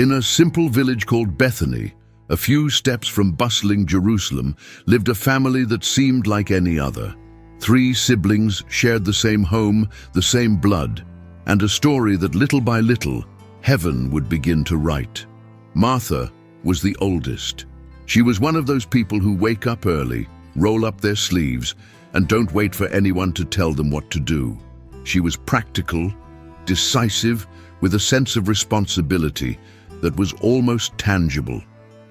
In a simple village called Bethany, a few steps from bustling Jerusalem, lived a family that seemed like any other. 3 siblings shared the same home, the same blood, and a story that little by little, heaven would begin to write. Martha was the oldest. She was one of those people who wake up early, roll up their sleeves, and don't wait for anyone to tell them what to do. She was practical, decisive, with a sense of responsibility that was almost tangible.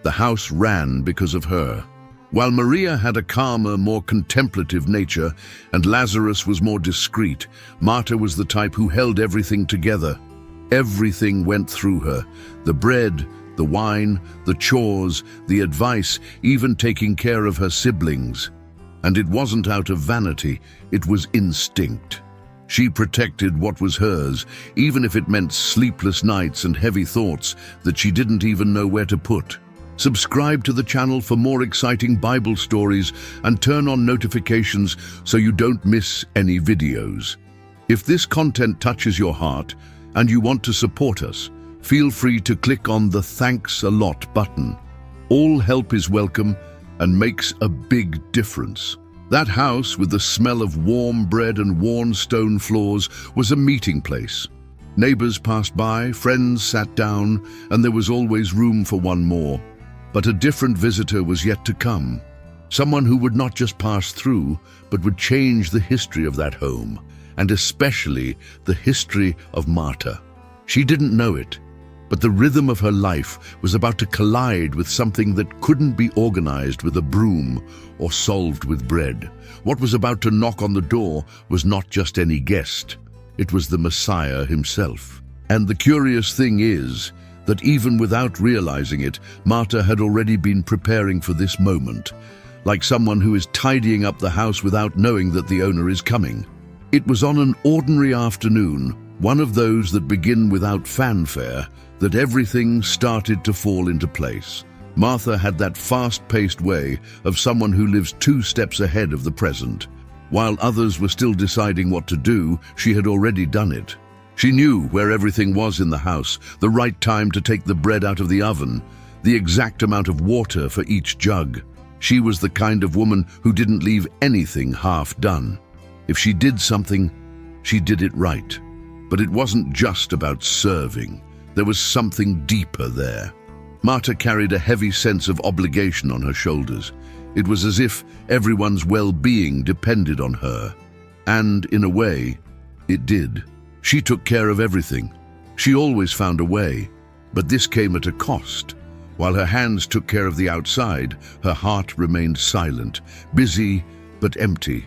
The house ran because of her. While Maria had a calmer, more contemplative nature, and Lazarus was more discreet, Martha was the type who held everything together. Everything went through her: the bread, the wine, the chores, the advice, even taking care of her siblings. And it wasn't out of vanity, it was instinct. She protected what was hers, even if it meant sleepless nights and heavy thoughts that she didn't even know where to put. Subscribe to the channel for more exciting Bible stories and turn on notifications so you don't miss any videos. If this content touches your heart and you want to support us, feel free to click on the Thanks a Lot button. All help is welcome and makes a big difference. That house, with the smell of warm bread and worn stone floors, was a meeting place. Neighbors passed by, friends sat down, and there was always room for one more. But a different visitor was yet to come. Someone who would not just pass through, but would change the history of that home, and especially the history of Martha. She didn't know it, but the rhythm of her life was about to collide with something that couldn't be organized with a broom or solved with bread. What was about to knock on the door was not just any guest. It was the Messiah himself. And the curious thing is that even without realizing it, Martha had already been preparing for this moment, like someone who is tidying up the house without knowing that the owner is coming. It was on an ordinary afternoon, one of those that begin without fanfare, that everything started to fall into place. Martha had that fast-paced way of someone who lives 2 steps ahead of the present. While others were still deciding what to do, she had already done it. She knew where everything was in the house, the right time to take the bread out of the oven, the exact amount of water for each jug. She was the kind of woman who didn't leave anything half done. If she did something, she did it right. But it wasn't just about serving. There was something deeper there. Martha carried a heavy sense of obligation on her shoulders. It was as if everyone's well-being depended on her. And, in a way, it did. She took care of everything. She always found a way. But this came at a cost. While her hands took care of the outside, her heart remained silent, busy but empty.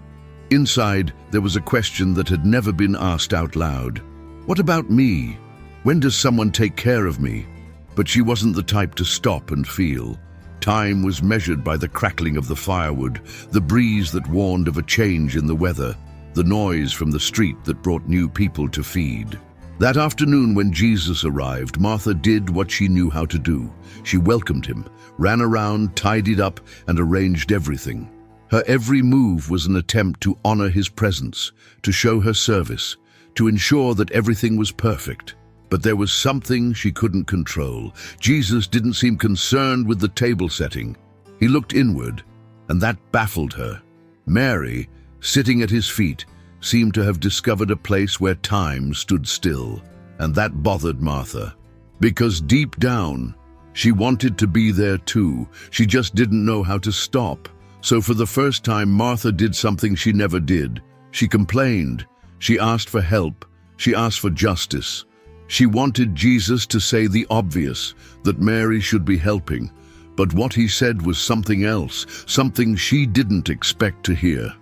Inside, there was a question that had never been asked out loud. What about me? When does someone take care of me? But she wasn't the type to stop and feel. Time was measured by the crackling of the firewood, the breeze that warned of a change in the weather, the noise from the street that brought new people to feed. That afternoon when Jesus arrived, Martha did what she knew how to do. She welcomed him, ran around, tidied up, and arranged everything. Her every move was an attempt to honor his presence, to show her service, to ensure that everything was perfect. But there was something she couldn't control. Jesus didn't seem concerned with the table setting. He looked inward, and that baffled her. Mary, sitting at his feet, seemed to have discovered a place where time stood still, and that bothered Martha. Because deep down, she wanted to be there too. She just didn't know how to stop. So for the first time, Martha did something she never did. She complained. She asked for help. She asked for justice. She wanted Jesus to say the obvious, that Mary should be helping. But what he said was something else, something she didn't expect to hear.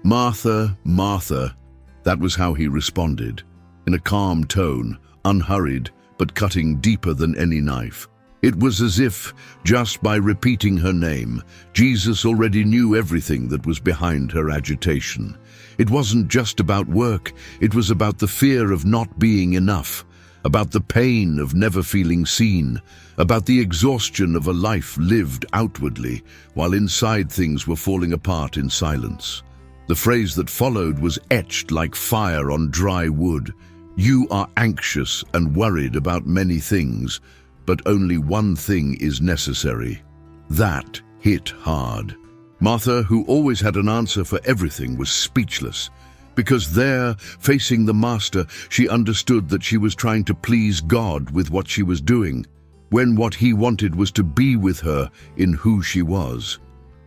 Martha, Martha. That was how he responded, in a calm tone, unhurried, but cutting deeper than any knife. It was as if, just by repeating her name, Jesus already knew everything that was behind her agitation. It wasn't just about work, it was about the fear of not being enough, about the pain of never feeling seen, about the exhaustion of a life lived outwardly, while inside things were falling apart in silence. The phrase that followed was etched like fire on dry wood. You are anxious and worried about many things, but only one thing is necessary. That hit hard. Martha, who always had an answer for everything, was speechless, because there, facing the Master, she understood that she was trying to please God with what she was doing, when what he wanted was to be with her in who she was.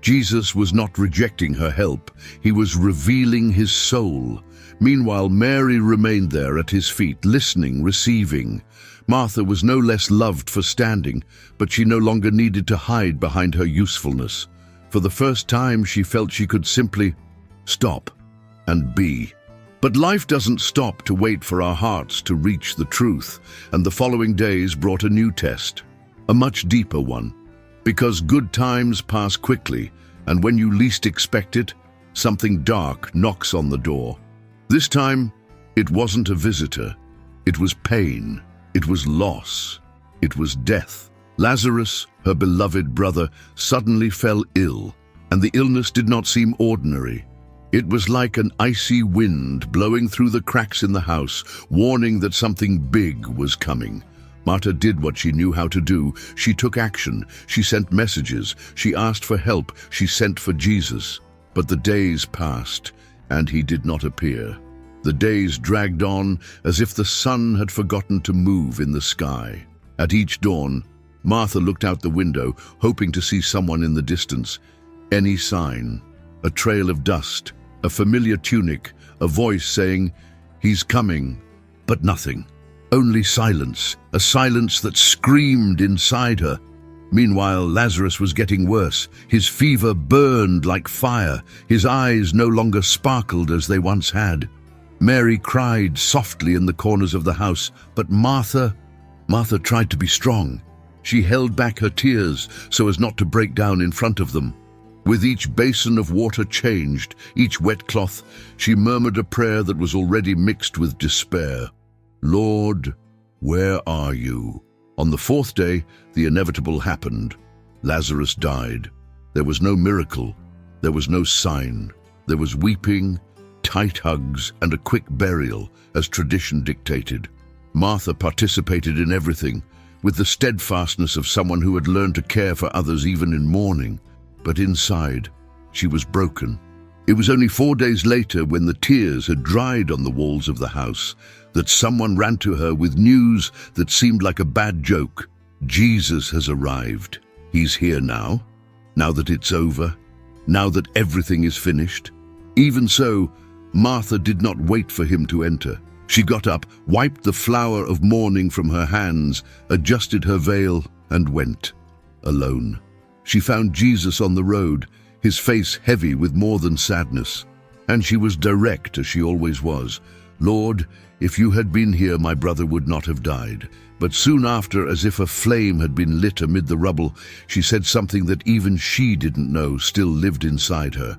Jesus was not rejecting her help, he was revealing his soul. Meanwhile, Mary remained there at his feet, listening, receiving. Martha was no less loved for standing, but she no longer needed to hide behind her usefulness. For the first time, she felt she could simply stop and be. But life doesn't stop to wait for our hearts to reach the truth, and the following days brought a new test, a much deeper one. Because good times pass quickly, and when you least expect it, something dark knocks on the door. This time, it wasn't a visitor. It was pain. It was loss. It was death. Lazarus, her beloved brother, suddenly fell ill, and the illness did not seem ordinary. It was like an icy wind blowing through the cracks in the house, warning that something big was coming. Martha did what she knew how to do. She took action. She sent messages. She asked for help. She sent for Jesus. But the days passed, and he did not appear. The days dragged on as if the sun had forgotten to move in the sky. At each dawn, Martha looked out the window, hoping to see someone in the distance. Any sign, a trail of dust, a familiar tunic, a voice saying, "He's coming," but nothing. Only silence, a silence that screamed inside her. Meanwhile, Lazarus was getting worse. His fever burned like fire. His eyes no longer sparkled as they once had. Mary cried softly in the corners of the house, but Martha tried to be strong. She held back her tears so as not to break down in front of them. With each basin of water changed, each wet cloth, she murmured a prayer that was already mixed with despair. "Lord, where are you?" On the fourth day, the inevitable happened. Lazarus died. There was no miracle. There was no sign. There was weeping, tight hugs, and a quick burial, as tradition dictated. Martha participated in everything, with the steadfastness of someone who had learned to care for others even in mourning. But inside, she was broken. It was only 4 days later, when the tears had dried on the walls of the house, that someone ran to her with news that seemed like a bad joke. Jesus has arrived. He's here now that it's over, now that everything is finished. Even so, Martha did not wait for him to enter. She got up, wiped the flower of mourning from her hands, adjusted her veil, and went. Alone. She found Jesus on the road, his face heavy with more than sadness. And she was direct, as she always was. "Lord, if you had been here, my brother would not have died." But soon after, as if a flame had been lit amid the rubble, she said something that even she didn't know still lived inside her.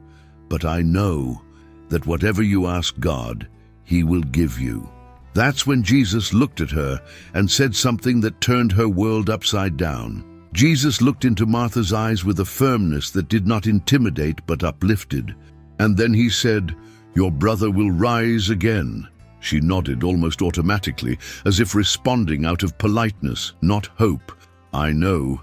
"But I know that whatever you ask God, he will give you." That's when Jesus looked at her and said something that turned her world upside down. Jesus looked into Martha's eyes with a firmness that did not intimidate but uplifted. And then he said, "Your brother will rise again." She nodded almost automatically, as if responding out of politeness, not hope. "I know,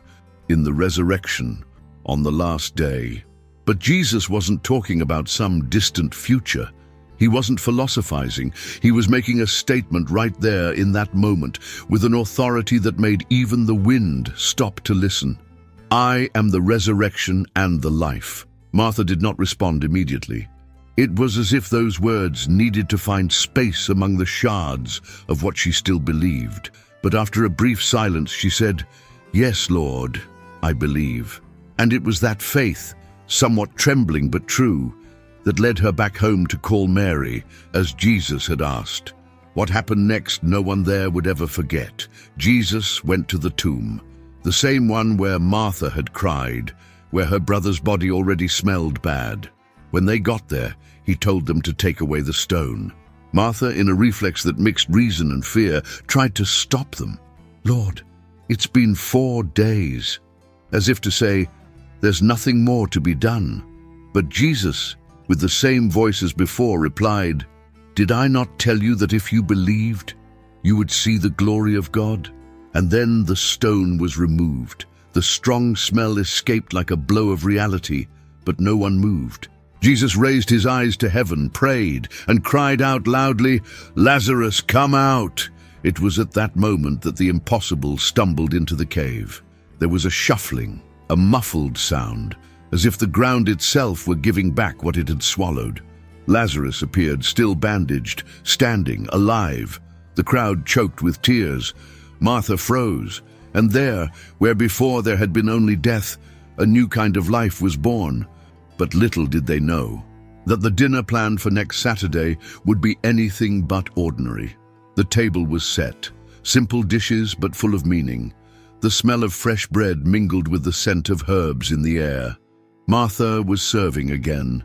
in the resurrection, on the last day." But Jesus wasn't talking about some distant future. He wasn't philosophizing. He was making a statement right there in that moment, with an authority that made even the wind stop to listen. "I am the resurrection and the life." Martha did not respond immediately. It was as if those words needed to find space among the shards of what she still believed. But after a brief silence, she said, "Yes, Lord, I believe." And it was that faith, somewhat trembling but true, that led her back home to call Mary, as Jesus had asked. What happened next, no one there would ever forget. Jesus went to the tomb, the same one where Martha had cried, where her brother's body already smelled bad. When they got there, he told them to take away the stone. Martha, in a reflex that mixed reason and fear, tried to stop them. "Lord, it's been 4 days," as if to say, "There's nothing more to be done." But Jesus, with the same voice as before, replied, "Did I not tell you that if you believed, you would see the glory of God?" And then the stone was removed. The strong smell escaped like a blow of reality, but no one moved. Jesus raised his eyes to heaven, prayed, and cried out loudly, "Lazarus, come out!" It was at that moment that the impossible stumbled into the cave. There was a shuffling, a muffled sound, as if the ground itself were giving back what it had swallowed. Lazarus appeared, still bandaged, standing, alive. The crowd choked with tears. Martha froze, and there, where before there had been only death, a new kind of life was born. But little did they know that the dinner planned for next Saturday would be anything but ordinary. The table was set, simple dishes but full of meaning. The smell of fresh bread mingled with the scent of herbs in the air. Martha was serving again,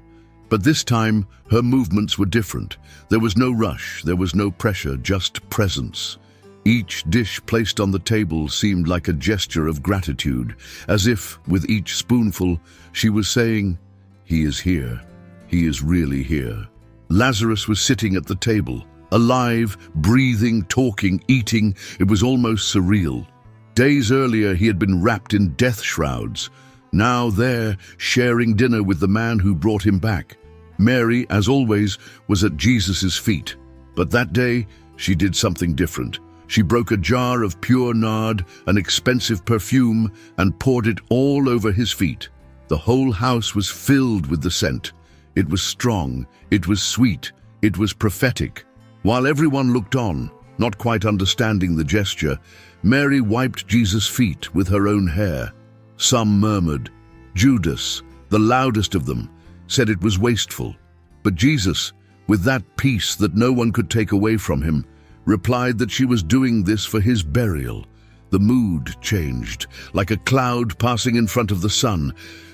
but this time her movements were different. There was no rush, there was no pressure, just presence. Each dish placed on the table seemed like a gesture of gratitude, as if, with each spoonful, she was saying, "He is here. He is really here." Lazarus was sitting at the table, alive, breathing, talking, eating. It was almost surreal. Days earlier, he had been wrapped in death shrouds. Now there, sharing dinner with the man who brought him back. Mary, as always, was at Jesus' feet. But that day, she did something different. She broke a jar of pure nard, an expensive perfume, and poured it all over his feet. The whole house was filled with the scent. It was strong, it was sweet, it was prophetic. While everyone looked on, not quite understanding the gesture, Mary wiped Jesus' feet with her own hair. Some murmured. Judas, the loudest of them, said it was wasteful. But Jesus, with that peace that no one could take away from him, replied that she was doing this for his burial. The mood changed, like a cloud passing in front of the sun.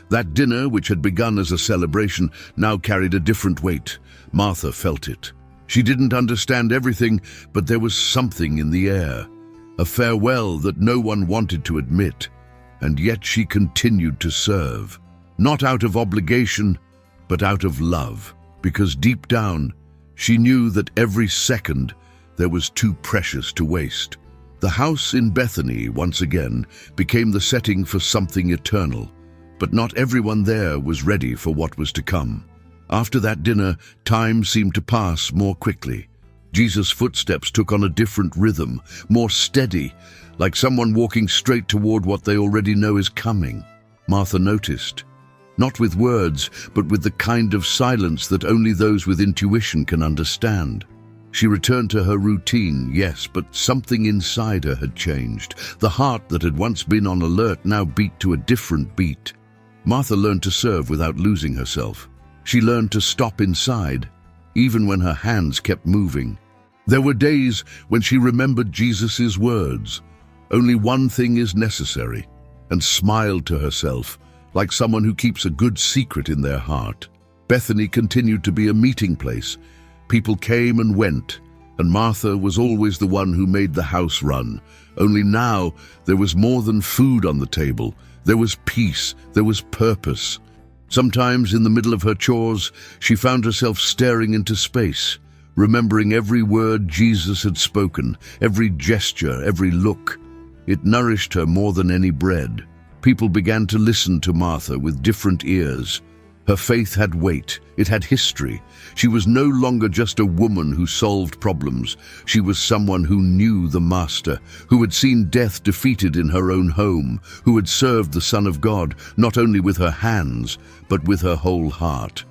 That dinner, which had begun as a celebration, now carried a different weight. Martha felt it. She didn't understand everything, but there was something in the air. A farewell that no one wanted to admit. And yet she continued to serve. Not out of obligation, but out of love. Because deep down, she knew that every second there was too precious to waste. The house in Bethany, once again, became the setting for something eternal. But not everyone there was ready for what was to come. After that dinner, time seemed to pass more quickly. Jesus' footsteps took on a different rhythm, more steady, like someone walking straight toward what they already know is coming. Martha noticed, not with words, but with the kind of silence that only those with intuition can understand. She returned to her routine, yes, but something inside her had changed. The heart that had once been on alert now beat to a different beat. Martha learned to serve without losing herself. She learned to stop inside, even when her hands kept moving. There were days when she remembered Jesus' words, "Only one thing is necessary," and smiled to herself, like someone who keeps a good secret in their heart. Bethany continued to be a meeting place. People came and went, and Martha was always the one who made the house run. Only now there was more than food on the table. There was peace, there was purpose. Sometimes in the middle of her chores, she found herself staring into space, remembering every word Jesus had spoken, every gesture, every look. It nourished her more than any bread. People began to listen to Martha with different ears. Her faith had weight, it had history. She was no longer just a woman who solved problems. She was someone who knew the Master, who had seen death defeated in her own home, who had served the Son of God, not only with her hands, but with her whole heart.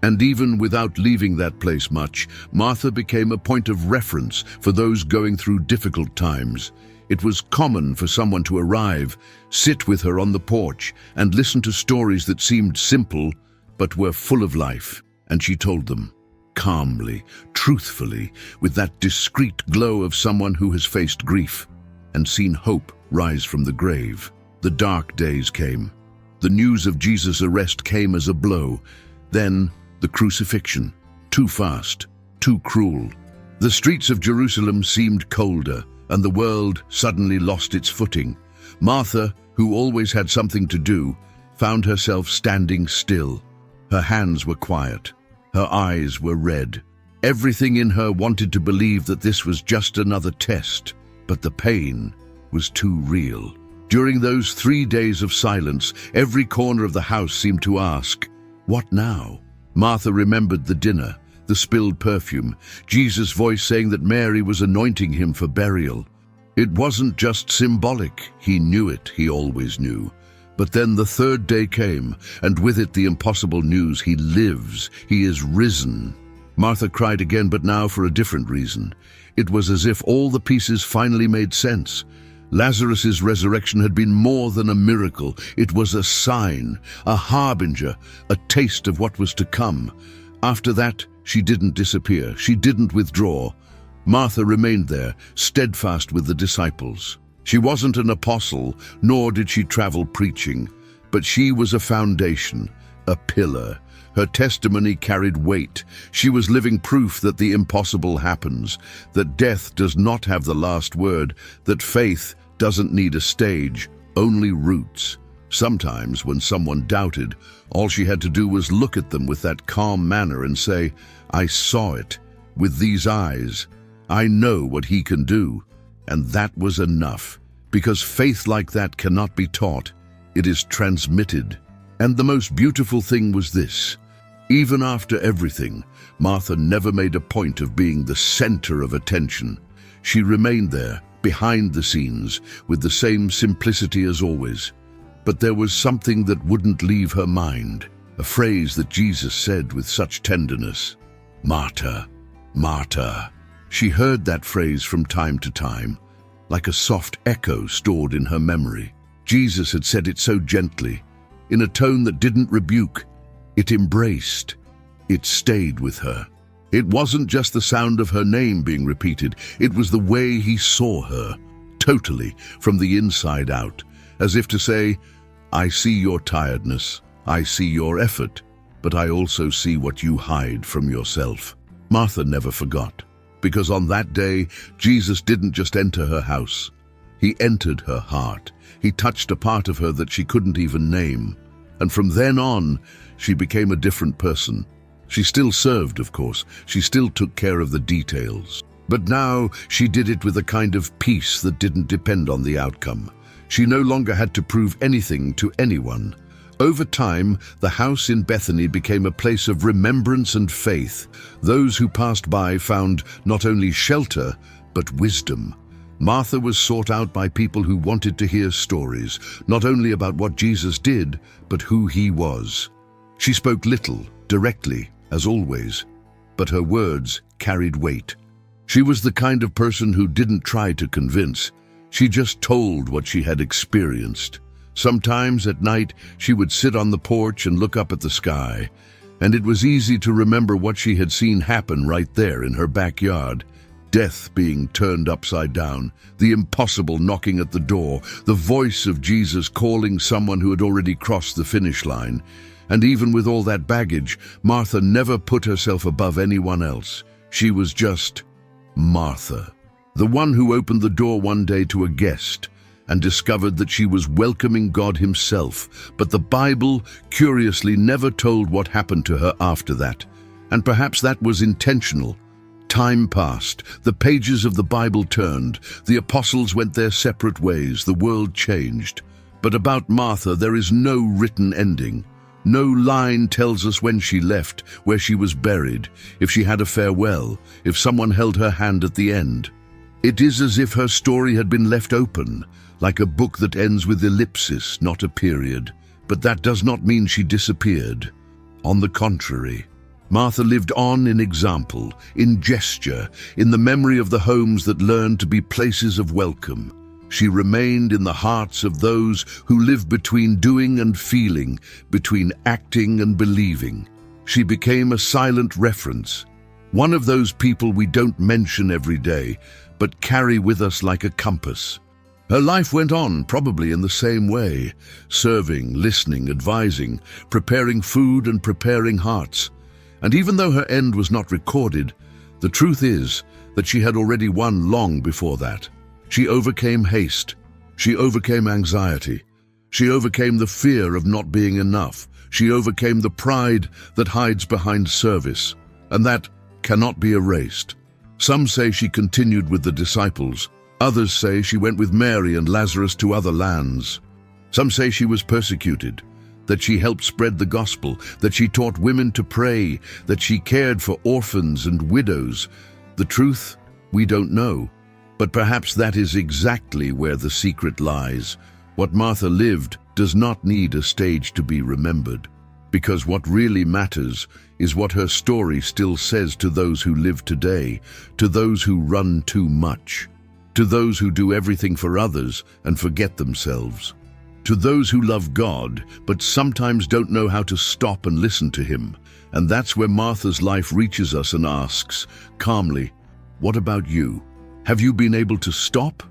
And even without leaving that place much, Martha became a point of reference for those going through difficult times. It was common for someone to arrive, sit with her on the porch, and listen to stories that seemed simple, but were full of life. And she told them, calmly, truthfully, with that discreet glow of someone who has faced grief and seen hope rise from the grave. The dark days came. The news of Jesus' arrest came as a blow. Then the crucifixion, too fast, too cruel. The streets of Jerusalem seemed colder, and the world suddenly lost its footing. Martha, who always had something to do, found herself standing still. Her hands were quiet. Her eyes were red. Everything in her wanted to believe that this was just another test, but the pain, was too real. During those 3 days of silence, every corner of the house seemed to ask, "What now?" Martha remembered the dinner, the spilled perfume, Jesus' voice saying that Mary was anointing him for burial. It wasn't just symbolic. He knew it, he always knew. But then the 3rd day came, and with it the impossible news: he lives, he is risen. Martha cried again, but now for a different reason. It was as if all the pieces finally made sense. Lazarus' resurrection had been more than a miracle. It was a sign, a harbinger, a taste of what was to come. After that, she didn't disappear. She didn't withdraw. Martha remained there, steadfast with the disciples. She wasn't an apostle, nor did she travel preaching, but she was a foundation, a pillar. Her testimony carried weight. She was living proof that the impossible happens, that death does not have the last word, that faith doesn't need a stage, only roots. Sometimes, when someone doubted, all she had to do was look at them with that calm manner and say, "I saw it. With these eyes, I know what he can do." And that was enough, because faith like that cannot be taught. It is transmitted. And the most beautiful thing was this: even after everything, Martha never made a point of being the center of attention. She remained there, behind the scenes, with the same simplicity as always. But there was something that wouldn't leave her mind, a phrase that Jesus said with such tenderness: "Martha, Martha." She heard that phrase from time to time, like a soft echo stored in her memory. Jesus had said it so gently, in a tone that didn't rebuke. It embraced. It stayed with her. It wasn't just the sound of her name being repeated. It was the way he saw her, totally, from the inside out, as if to say, "I see your tiredness, I see your effort, but I also see what you hide from yourself." Martha never forgot, because on that day, Jesus didn't just enter her house. He entered her heart. He touched a part of her that she couldn't even name. And from then on, she became a different person. She still served, of course. She still took care of the details. But now she did it with a kind of peace that didn't depend on the outcome. She no longer had to prove anything to anyone. Over time, the house in Bethany became a place of remembrance and faith. Those who passed by found not only shelter, but wisdom. Martha was sought out by people who wanted to hear stories, not only about what Jesus did, but who he was. She spoke little, directly, as always, but her words carried weight. She was the kind of person who didn't try to convince. She just told what she had experienced. Sometimes at night, she would sit on the porch and look up at the sky, and it was easy to remember what she had seen happen right there in her backyard. Death being turned upside down, the impossible knocking at the door, the voice of Jesus calling someone who had already crossed the finish line. And even with all that baggage, Martha never put herself above anyone else. She was just Martha, the one who opened the door one day to a guest and discovered that she was welcoming God himself. But the Bible, curiously, never told what happened to her after that. And perhaps that was intentional. Time passed, the pages of the Bible turned, the apostles went their separate ways, the world changed. But about Martha, there is no written ending. No line tells us when she left, where she was buried, if she had a farewell, if someone held her hand at the end. It is as if her story had been left open, like a book that ends with ellipsis, not a period. But that does not mean she disappeared. On the contrary, Martha lived on in example, in gesture, in the memory of the homes that learned to be places of welcome. She remained in the hearts of those who live between doing and feeling, between acting and believing. She became a silent reference, one of those people we don't mention every day, but carry with us like a compass. Her life went on, probably in the same way, serving, listening, advising, preparing food and preparing hearts. And even though her end was not recorded, the truth is that she had already won long before that. She overcame haste. She overcame anxiety. She overcame the fear of not being enough. She overcame the pride that hides behind service, and that cannot be erased. Some say she continued with the disciples. Others say she went with Mary and Lazarus to other lands. Some say she was persecuted, that she helped spread the gospel, that she taught women to pray, that she cared for orphans and widows. The truth, we don't know. But perhaps that is exactly where the secret lies. What Martha lived does not need a stage to be remembered, because what really matters is what her story still says to those who live today, to those who run too much, to those who do everything for others and forget themselves, to those who love God but sometimes don't know how to stop and listen to Him. And that's where Martha's life reaches us and asks, calmly, what about you? Have you been able to stop?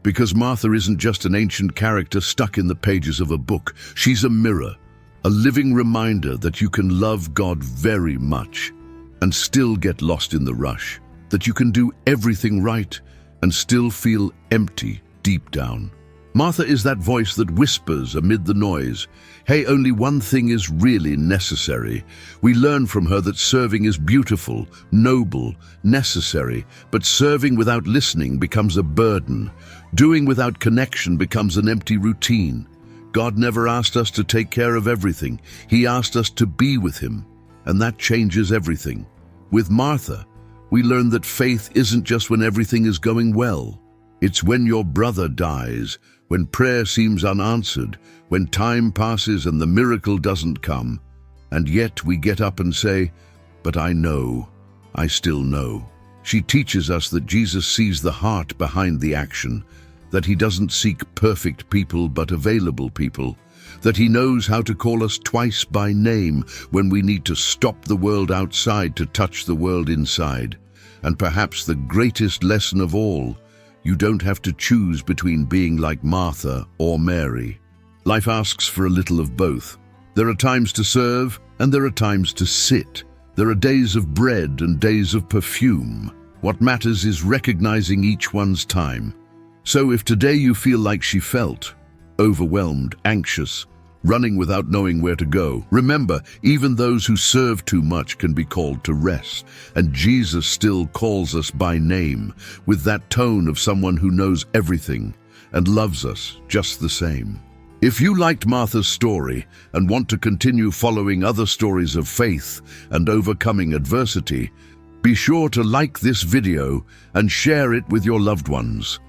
Because Martha isn't just an ancient character stuck in the pages of a book. She's a mirror, a living reminder that you can love God very much and still get lost in the rush, that you can do everything right and still feel empty deep down. Martha is that voice that whispers amid the noise, hey, only one thing is really necessary. We learn from her that serving is beautiful, noble, necessary, but serving without listening becomes a burden. Doing without connection becomes an empty routine. God never asked us to take care of everything. He asked us to be with Him, and that changes everything. With Martha, we learn that faith isn't just when everything is going well. It's when your brother dies, when prayer seems unanswered, when time passes and the miracle doesn't come. And yet we get up and say, but I know, I still know. She teaches us that Jesus sees the heart behind the action, that He doesn't seek perfect people but available people, that He knows how to call us twice by name when we need to stop the world outside to touch the world inside. And perhaps the greatest lesson of all, you don't have to choose between being like Martha or Mary. Life asks for a little of both. There are times to serve and there are times to sit. There are days of bread and days of perfume. What matters is recognizing each one's time. So if today you feel like she felt, overwhelmed, anxious, running without knowing where to go, remember, even those who serve too much can be called to rest. And Jesus still calls us by name, with that tone of someone who knows everything and loves us just the same. If you liked Martha's story and want to continue following other stories of faith and overcoming adversity, be sure to like this video and share it with your loved ones.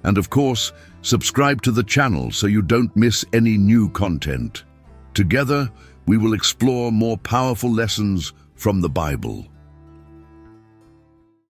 And of course, subscribe to the channel so you don't miss any new content. Together, we will explore more powerful lessons from the Bible.